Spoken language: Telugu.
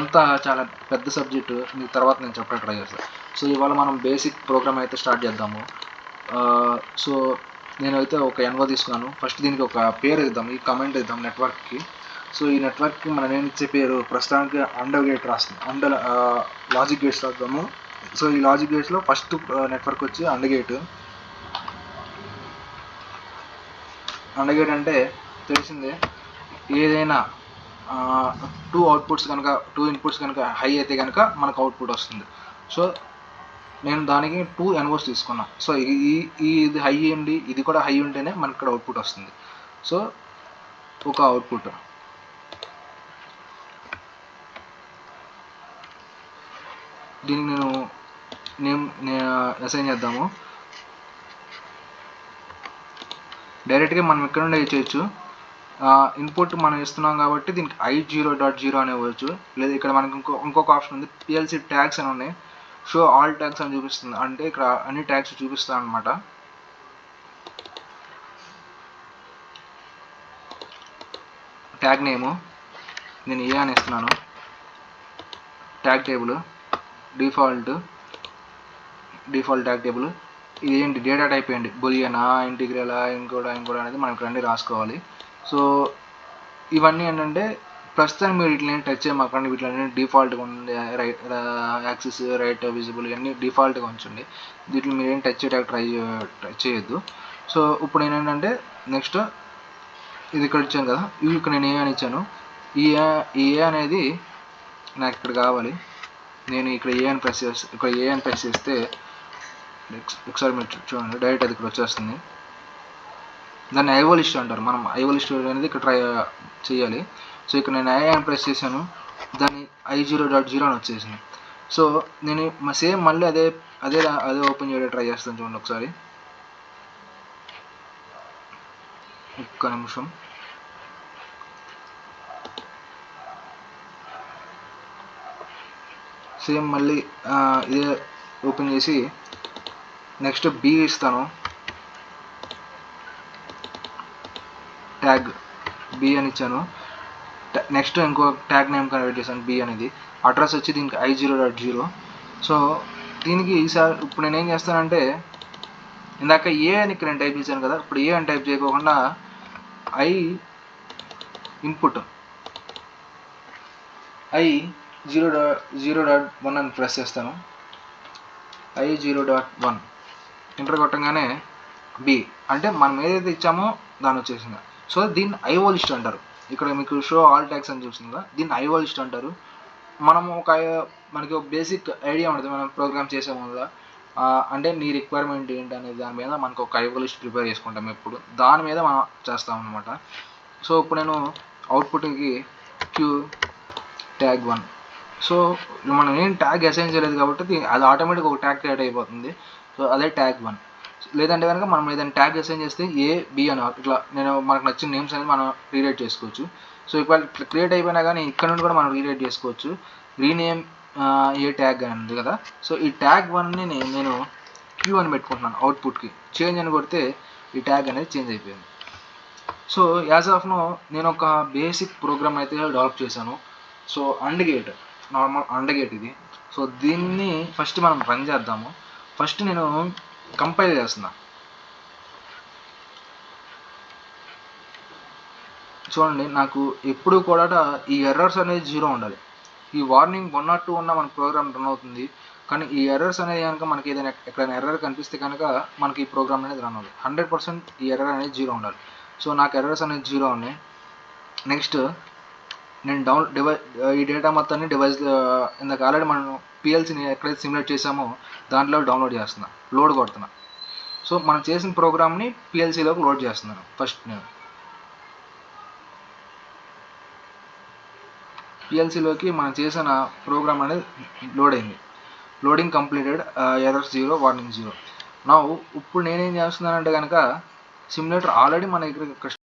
ఇదంతా చాలా పెద్ద సబ్జెక్టు, మీకు తర్వాత నేను చెప్పడానికి ట్రై చేస్తాను. సో ఇవాళ మనం బేసిక్ ప్రోగ్రామ్ అయితే స్టార్ట్ చేద్దాము. సో నేనైతే ఒక ఎన్ఓ తీసుకున్నాను. ఫస్ట్ దీనికి ఒక పేరు ఇద్దాం, ఈ కమెంట్ ఇద్దాం నెట్వర్క్కి. సో ఈ నెట్వర్క్కి మనం నేను ఇచ్చే పేరు ప్రస్తుతానికి అండర్ గేట్ రాస్తుంది, లాజిక్ గేట్స్ రాద్దాము. సో ఈ లాజిక్ గేట్స్లో ఫస్ట్ నెట్వర్క్ వచ్చి అండర్ గేట్. అండర్ గేట్ అంటే తెలిసిందే, ఏదైనా 2 అవుట్పుట్స్ కనుక 2 ఇన్పుట్స్ కనుక హై అయితే కనుక మనకు అవుట్పుట్ వస్తుంది. సో నేను దానికి 2 ఎన్ఓస్ తీసుకున్నా. సో ఇది హై అండి, ఇది కూడా హై ఉంటేనే మనకి ఇక్కడ అవుట్పుట్ వస్తుంది. సో ఒక అవుట్పుట్ దీనికి నేను అసైన్ చేద్దాము. డైరెక్ట్గా మనం ఇక్కడ నుండి చేయొచ్చు. ఇన్పుట్ మనం ఇస్తున్నాం కాబట్టి దీనికి i0.0 అని ఇవ్వచ్చు. లేదా ఇక్కడ మనకి ఇంకొక ఆప్షన్ ఉంది, పిఎల్సి ట్యాగ్స్ అని ఉన్నాయి. షో ఆల్ ట్యాగ్స్ అని చూపిస్తుంది, అంటే ఇక్కడ అన్ని ట్యాగ్స్ చూపిస్తాను అనమాట. ట్యాగ్ నేము నేను ఏ అని ఇస్తున్నాను. Tag table default tag table. ఇది ఏంటి, డేటా టైప్ ఏంటి, బులియనా, ఇంటిగ్రలా, ఇంకోటి అనేది మనకు రండి రాసుకోవాలి. సో ఇవన్నీ ఏంటంటే ప్రస్తుతానికి మీరు వీటిని టచ్ చేయమాకండి, వీటిని డిఫాల్ట్గా ఉంది. యాక్సెస్, రైట్, విజిబుల్ ఇవన్నీ డిఫాల్ట్గా ఉంచండి. వీటిని మీరు ఏం టచ్ చేయడానికి ట్రై చేయొద్దు. సో ఇప్పుడు నేనేంటంటే నెక్స్ట్ ఇది ఇక్కడ ఇచ్చాను కదా, ఇక్కడ నేను ఏ అని ఇచ్చాను. ఈ ఏ అనేది నాకు ఇక్కడ కావాలి. నేను ఇక్కడ ఏ అని ప్రెస్ చేస్తే ఒకసారి మీరు చూడండి, డైరెక్ట్ అది ఇక్కడ వచ్చేస్తుంది. దాన్ని ఐఓ లిస్ట్ అంటారు. మనం ఐఓ లిస్ట్ అనేది ఇక్కడ ట్రై చేయాలి. సో ఇక్కడ నేను ఐ అని ప్రెస్ చేశాను, దాన్ని i0.0 అని వచ్చేసింది. సో నేను సేమ్ మళ్ళీ అదే ఓపెన్ చేయడానికి ట్రై చేస్తాను. చూడండి ఒకసారి, ఒక్క నిమిషం. సేమ్ మళ్ళీ ఇదే ఓపెన్ చేసి నెక్స్ట్ బి ఇస్తాను. ట్యాగ్ బి అని ఇచ్చాను. నెక్స్ట్ ఇంకో ట్యాగ్ నేమ్ కన్వర్ట్ చేశాను, బి అనేది. అడ్రస్ వచ్చి దీనికి i0.0. సో దీనికి ఈసారి ఇప్పుడు నేను ఏం చేస్తానంటే, ఇందాక ఏ అని ఇక్కడ నేను టైప్ చేశాను కదా, ఇప్పుడు ఏ అని టైప్ చేయకోకుండా ఇన్పుట్ i0.1 అని ప్రెస్ చేస్తాను. i0.1 ఎంటర్ కొట్టగానే బి అంటే మనం ఏదైతే ఇచ్చామో దాని వచ్చేసింది. సో దీన్ని ఐఓ లిస్ట్ అంటారు. ఇక్కడ మీకు షో ఆల్ ట్యాగ్స్ అని చూస్తుందా, దీన్ని ఐఓ లిస్ట్ అంటారు. మనము మనకి ఒక బేసిక్ ఐడియా ఉంటుంది మనం ప్రోగ్రామ్ చేసే వల్ల, అంటే నీ రిక్వైర్మెంట్ ఏంటి అనేది దాని మీద మనకు ఒక ఐఓ లిస్ట్ ప్రిపేర్ చేసుకుంటాం. ఎప్పుడు దాని మీద మనం చేస్తాం అనమాట. సో ఇప్పుడు నేను అవుట్పుట్కి క్యూ ట్యాగ్ 1. సో మనం ఏం ట్యాగ్ అసైన్ చేయలేదు కాబట్టి అది ఆటోమేటిక్గా ఒక ట్యాగ్ క్రియేట్ అయిపోతుంది. సో అదే ట్యాగ్ 1. లేదంటే కనుక మనం ఏదైనా ట్యాగ్ అసైన్ చేస్తే ఏ బి అని ఇట్లా మనకు నచ్చిన నేమ్స్ అనేది మనం రీరైట్ చేసుకోవచ్చు. సో ఇప్పుడు ఇట్లా క్రియేట్ అయిపోయినా కానీ ఇక్కడ నుండి కూడా మనం రీరైట్ చేసుకోవచ్చు. రీనేమ్ ఏ ట్యాగ్ అని ఉంది కదా, సో ఈ ట్యాగ్ 1ని నేను క్యూ అని పెట్టుకుంటున్నాను. అవుట్పుట్కి చేంజ్ అని కొడితే ఈ ట్యాగ్ అనేది చేంజ్ అయిపోయింది. సో యాజ్ ఆఫ్ నో నేను ఒక బేసిక్ ప్రోగ్రామ్ అయితే డెవలప్ చేశాను. So and gate, normal and gate ఇది. సో దీన్ని ఫస్ట్ మనం రన్ చేద్దాము. ఫస్ట్ నేను కంపైల్ చేస్తున్నా. చూడండి, నాకు ఎప్పుడు కూడా ఈ ఎర్రర్స్ అనేది 0 ఉండాలి. ఈ వార్నింగ్ 1 or 2 ఉన్న మన ప్రోగ్రామ్ రన్ అవుతుంది. కానీ ఈ ఎర్రర్స్ అనేది కనుక మనకి ఏదైనా ఎక్కడైనా ఎర్రర్ కనిపిస్తే కనుక మనకి ఈ ప్రోగ్రామ్ అనేది రన్ అవుతుంది. 100% ఈ ఎర్రర్ అనేది 0 ఉండాలి. సో నాకు ఎర్రర్స్ అనేది 0 ఉన్నాయి. నెక్స్ట్ నేను ఈ డేటా మొత్తాన్ని డివైస్ ఇందాక ఆల్రెడీ మనం పిఎల్సీని ఎక్కడైతే సిమ్యులేట్ చేసామో దాంట్లో డౌన్లోడ్ చేస్తున్నా, లోడ్ కొడుతున్నా. సో మనం చేసిన ప్రోగ్రామ్ని పిఎల్సీలోకి లోడ్ చేస్తున్నాను. ఫస్ట్ నేను పిఎల్సీలోకి మనం చేసిన ప్రోగ్రామ్ అనేది లోడ్ అయింది. Loading completed, errors 0, warning 0. నా ఇప్పుడు నేనేం చేస్తున్నానంటే కనుక సిమ్యులేటర్ ఆల్రెడీ మన ఇక్కడ